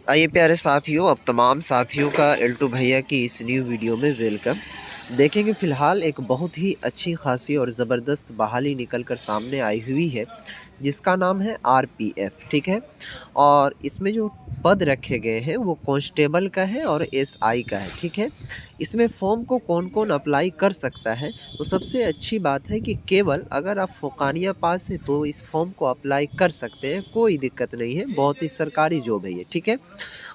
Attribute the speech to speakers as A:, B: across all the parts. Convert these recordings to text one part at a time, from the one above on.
A: आइए प्यारे साथियों, अब तमाम साथियों का एल्टो भैया की इस न्यू वीडियो में वेलकम। देखेंगे फ़िलहाल एक बहुत ही अच्छी खासी और ज़बरदस्त बहाली निकल कर सामने आई हुई है, जिसका नाम है आरपीएफ, ठीक है। और इसमें जो पद रखे गए हैं वो कांस्टेबल का है और एसआई का है, ठीक है। इसमें फॉर्म को कौन-कौन अप्लाई कर सकता है, तो सबसे अच्छी बात है कि केवल अगर आप फ़ोकानिया पास हैं तो इस फॉर्म को अप्लाई कर सकते हैं, कोई दिक्कत नहीं है, बहुत ही सरकारी जॉब है ये, ठीक है।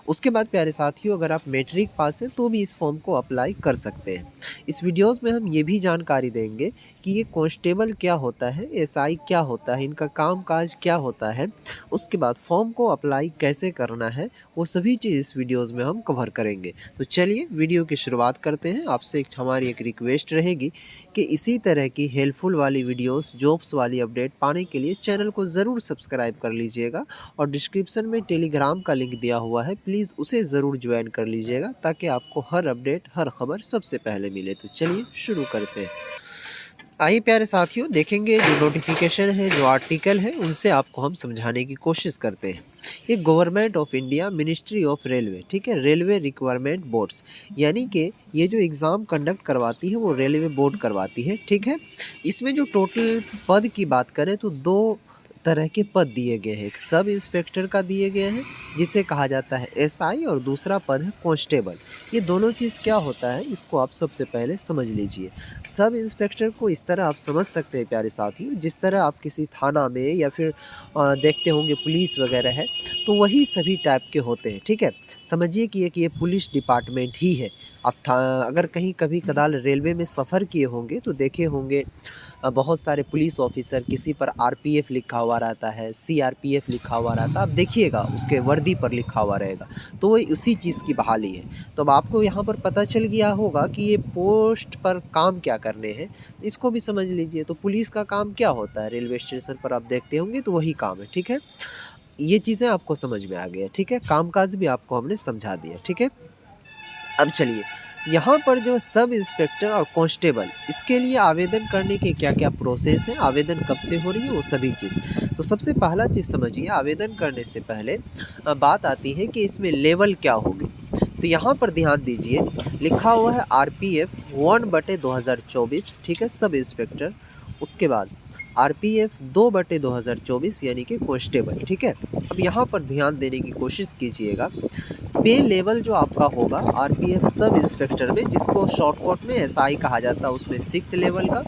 A: उसके बाद प्यारे साथियों, अगर आप मैट्रिक पास हैं तो भी इस फॉर्म को अप्लाई कर सकते हैं। इस वीडियोस में हम ये भी जानकारी देंगे कि ये कांस्टेबल क्या होता है, एसआई क्या होता है, इनका काम-काज क्या होता है। उसके बाद फॉर्म को अप्लाई कैसे करना है, वो सभी चीज़ इस वीडियोस में हम कवर करेंगे। तो चलिए वीडियो की शुरुआत करते हैं। आपसे हमारी एक रिक्वेस्ट रहेगी कि इसी तरह की हेल्पफुल वाली वीडियोस, जॉब्स वाली अपडेट पाने के लिए चैनल को ज़रूर सब्सक्राइब कर लीजिएगा और डिस्क्रिप्शन में टेलीग्राम का लिंक दिया हुआ है, प्लीज़ उसे ज़रूर ज्वाइन कर लीजिएगा ताकि आपको हर अपडेट, हर खबर सबसे पहले मिले। तो चलिए शुरू करते हैं। आइए प्यारे साथियों, देखेंगे जो नोटिफिकेशन है, जो आर्टिकल है, उनसे आपको हम समझाने की कोशिश करते हैं। ये government of India, ministry of railway, ठीक है, रेलवे रिक्वायरमेंट बोर्ड्स, यानी कि ये जो एग्ज़ाम कंडक्ट करवाती है वो रेलवे बोर्ड करवाती है, ठीक है। इसमें जो टोटल पद की बात करें तो दो तरह के पद दिए गए हैं। एक सब इंस्पेक्टर का दिए गए हैं जिसे कहा जाता है एसआई, और दूसरा पद है कांस्टेबल। ये दोनों चीज़ क्या होता है इसको आप सबसे पहले समझ लीजिए। सब इंस्पेक्टर को इस तरह आप समझ सकते हैं प्यारे साथियों, जिस तरह आप किसी थाना में या फिर देखते होंगे पुलिस वगैरह है, तो वही सभी टाइप के होते हैं, ठीक है। समझिए कि ये पुलिस डिपार्टमेंट ही है। आप अगर कहीं कभी कदाल रेलवे में सफ़र किए होंगे तो देखे होंगे बहुत सारे पुलिस ऑफिसर, किसी पर आरपीएफ लिखा हुआ रहता है, सीआरपीएफ लिखा हुआ रहता है, आप देखिएगा उसके वर्दी पर लिखा हुआ रहेगा, तो वो उसी चीज़ की बहाली है। तो अब आपको यहाँ पर पता चल गया होगा कि ये पोस्ट पर काम क्या करने हैं, तो इसको भी समझ लीजिए। तो पुलिस का काम क्या होता है, रेलवे स्टेशन पर आप देखते होंगे तो वही काम है, ठीक है। ये चीज़ें आपको समझ में आ गया, ठीक है, कामकाज भी आपको हमने समझा दिया, ठीक है। अब चलिए, यहाँ पर जो सब इंस्पेक्टर और कांस्टेबल, इसके लिए आवेदन करने के क्या-क्या प्रोसेस हैं, आवेदन कब से हो रही है, वो सभी चीज़। तो सबसे पहला चीज़ समझिए, आवेदन करने से पहले बात आती है कि इसमें लेवल क्या होगी। तो यहाँ पर ध्यान दीजिए, लिखा हुआ है आरपीएफ 1/2024, ठीक है, सब इंस्पेक्टर। उसके बाद आरपीएफ 2/2024 यानी कि कांस्टेबल, ठीक है। अब यहाँ पर ध्यान देने की कोशिश कीजिएगा, पे लेवल जो आपका होगा आरपीएफ सब इंस्पेक्टर में, जिसको शॉर्टकट में एसआई कहा जाता है, उसमें 6th लेवल का।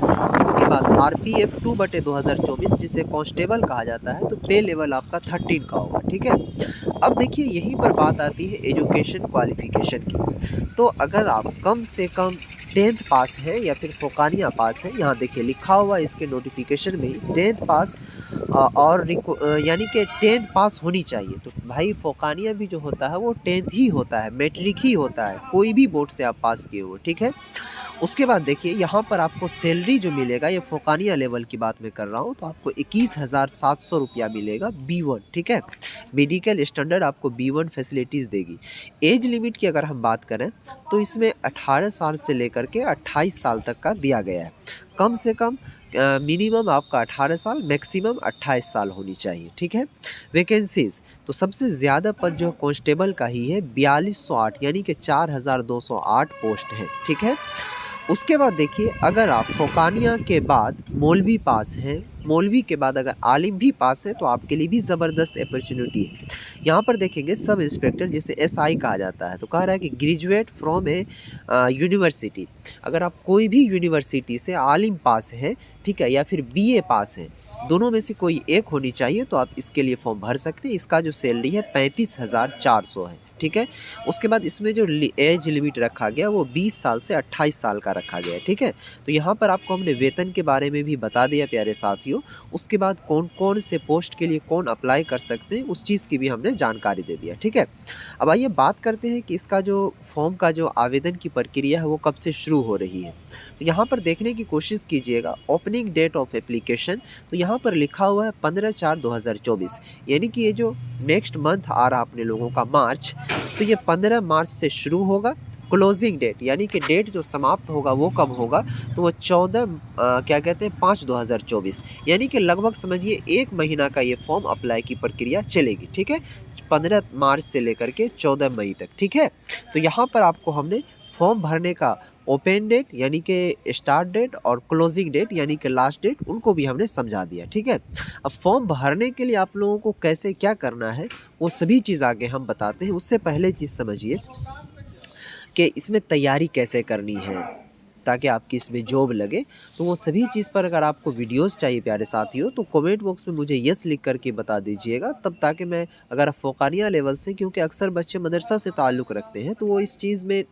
A: उसके बाद आरपीएफ 2/2024 जिसे कांस्टेबल कहा जाता है, तो पे लेवल आपका 13 का होगा, ठीक है। अब देखिए, यहीं पर बात आती है एजुकेशन क्वालिफिकेशन की। तो अगर आप कम से कम 10th पास है या फिर फोकानिया पास है, यहाँ देखिए लिखा हुआ इसके नोटिफिकेशन में 10th पास और यानी कि 10th पास होनी चाहिए। तो भाई फोकानिया भी जो होता है वो 10th ही होता है, मैट्रिक ही होता है, कोई भी बोर्ड से आप पास किए हो, ठीक है। उसके बाद देखिए, यहाँ पर आपको सैलरी जो मिलेगा, ये फोकानिया लेवल की बात मैं कर रहा हूँ, तो आपको 21,700 रुपया मिलेगा B1, ठीक है। मेडिकल स्टैंडर्ड आपको B1 फैसिलिटीज़ देगी। एज लिमिट की अगर हम बात करें तो इसमें 18 साल से लेकर के 28 साल तक का दिया गया है। कम से कम मिनिमम आपका 18 साल, मैक्सिमम 28 साल होनी चाहिए, ठीक है। वैकेंसीज़, तो सबसे ज़्यादा पद जो कांस्टेबल का ही है, 4208 यानी कि 4208 पोस्ट है, ठीक है। उसके बाद देखिए, अगर आप फोकानिया के बाद मौलवी पास हैं, मौलवी के बाद अगर आलिम भी पास है, तो आपके लिए भी ज़बरदस्त अपॉर्चुनिटी है। यहाँ पर देखेंगे सब इंस्पेक्टर जिसे एसआई कहा जाता है, तो कह रहा है कि ग्रेजुएट फ्रॉम ए यूनिवर्सिटी। अगर आप कोई भी यूनिवर्सिटी से आलिम पास हैं, ठीक है, या फिर बीए पास हैं, दोनों में से कोई एक होनी चाहिए, तो आप इसके लिए फॉर्म भर सकते हैं। इसका जो सैलरी है 35,400 है, ठीक है। उसके बाद इसमें जो एज लिमिट रखा गया वो 20 साल से 28 साल का रखा गया है, ठीक है। तो यहाँ पर आपको हमने वेतन के बारे में भी बता दिया प्यारे साथियों। उसके बाद कौन कौन से पोस्ट के लिए कौन अप्लाई कर सकते हैं, उस चीज़ की भी हमने जानकारी दे दिया, ठीक है। अब आइए बात करते हैं कि इसका जो फॉर्म का जो आवेदन की प्रक्रिया है वो कब से शुरू हो रही है। तो यहाँ पर देखने की कोशिश कीजिएगा, ओपनिंग डेट ऑफ एप्लीकेशन, तो यहाँ पर लिखा हुआ है 15/4/2024, यानी कि ये जो नेक्स्ट मंथ आ रहा अपने लोगों का मार्च, तो ये 15 मार्च से शुरू होगा। क्लोजिंग डेट यानी कि डेट जो समाप्त होगा वो कब होगा, तो वो 14 क्या कहते हैं 5/2024, यानी कि लगभग समझिए 1 महीना का ये फॉर्म अप्लाई की प्रक्रिया चलेगी, ठीक है। 15 मार्च से लेकर के 14 मई तक, ठीक है। तो यहाँ पर आपको हमने फॉर्म भरने का ओपन डेट यानी कि स्टार्ट डेट और क्लोजिंग डेट यानी कि लास्ट डेट उनको भी हमने समझा दिया, ठीक है। अब फॉर्म भरने के लिए आप लोगों को कैसे क्या करना है वो सभी चीज़ आगे हम बताते हैं। उससे पहले चीज़ समझिए कि इसमें तैयारी कैसे करनी है ताकि आपकी इसमें जॉब लगे। तो वो सभी चीज़ पर अगर आपको वीडियोस चाहिए प्यारे साथियों तो कमेंट बॉक्स में मुझे यस लिख करके बता दीजिएगा, तब ताकि मैं अगर फ़ौकानिया लेवल से, क्योंकि अक्सर बच्चे मदरसा से ताल्लुक़ रखते हैं तो वो इस चीज़ में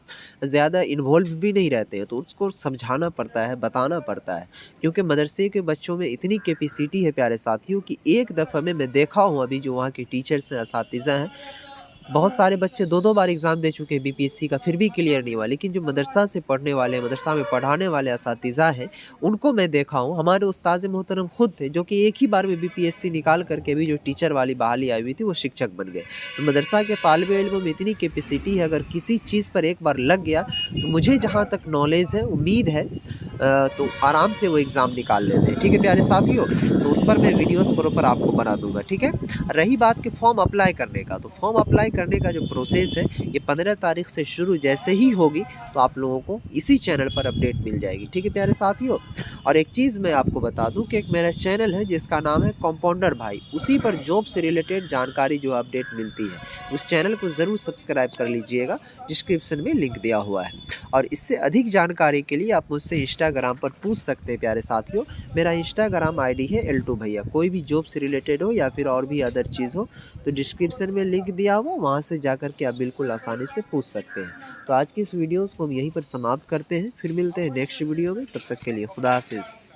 A: ज़्यादा इन्वॉल्व भी नहीं रहते हैं, तो उसको समझाना पड़ता है, बताना पड़ता है। क्योंकि मदरसे के बच्चों में इतनी कैपेसिटी है प्यारे साथियों कि एक दफ़ा में मैं देखा हूँ अभी जो वहाँ के टीचर्स हैं, असातिज़ा हैं, बहुत सारे बच्चे 2-2 बार एग्ज़ाम दे चुके हैं बीपीएससी का, फिर भी क्लियर नहीं हुआ। लेकिन जो मदरसा से पढ़ने वाले, मदरसा में पढ़ाने वाले असातिज़ा हैं, उनको मैं देखा हूँ। हमारे उस्ताद मोहतरम खुद थे जो कि एक ही बार में बीपीएससी निकाल करके भी जो टीचर वाली बहाली आई हुई थी वो शिक्षक बन गए। तो मदरसा के तालिबे इल्मों में इतनी कैपेसिटी है, अगर किसी चीज़ पर एक बार लग गया तो मुझे जहाँ तक नॉलेज है, उम्मीद है तो आराम से वो एग्ज़ाम निकाल लेते हैं, ठीक है प्यारे साथियों। तो उस पर मैं वीडियोज़ प्रॉपर आपको बना दूँगा, ठीक है। रही बात कि फॉर्म अप्लाई करने का, तो फॉर्म अप्लाई करने का जो प्रोसेस है ये 15 तारीख से शुरू जैसे ही होगी तो आप लोगों को इसी चैनल पर अपडेट मिल जाएगी, ठीक है प्यारे साथियों। और एक चीज़ मैं आपको बता दूं कि एक मेरा चैनल है जिसका नाम है कंपाउंडर भाई, उसी पर जॉब से रिलेटेड जानकारी जो अपडेट मिलती है, उस चैनल को ज़रूर सब्सक्राइब कर लीजिएगा, डिस्क्रिप्शन में लिंक दिया हुआ है। और इससे अधिक जानकारी के लिए आप मुझसे इंस्टाग्राम पर पूछ सकते हैं प्यारे साथियों। मेरा इंस्टाग्राम आईडी है L2 भैया। कोई भी जॉब से रिलेटेड हो या फिर और भी अदर चीज़ हो तो डिस्क्रिप्शन में लिंक दिया हुआ, वहाँ से जाकर के आप बिल्कुल आसानी से पूछ सकते हैं। तो आज की इस वीडियोज़ को हम यहीं पर समाप्त करते हैं, फिर मिलते हैं नेक्स्ट वीडियो में, तब तक के लिए खुदा हाफिज़।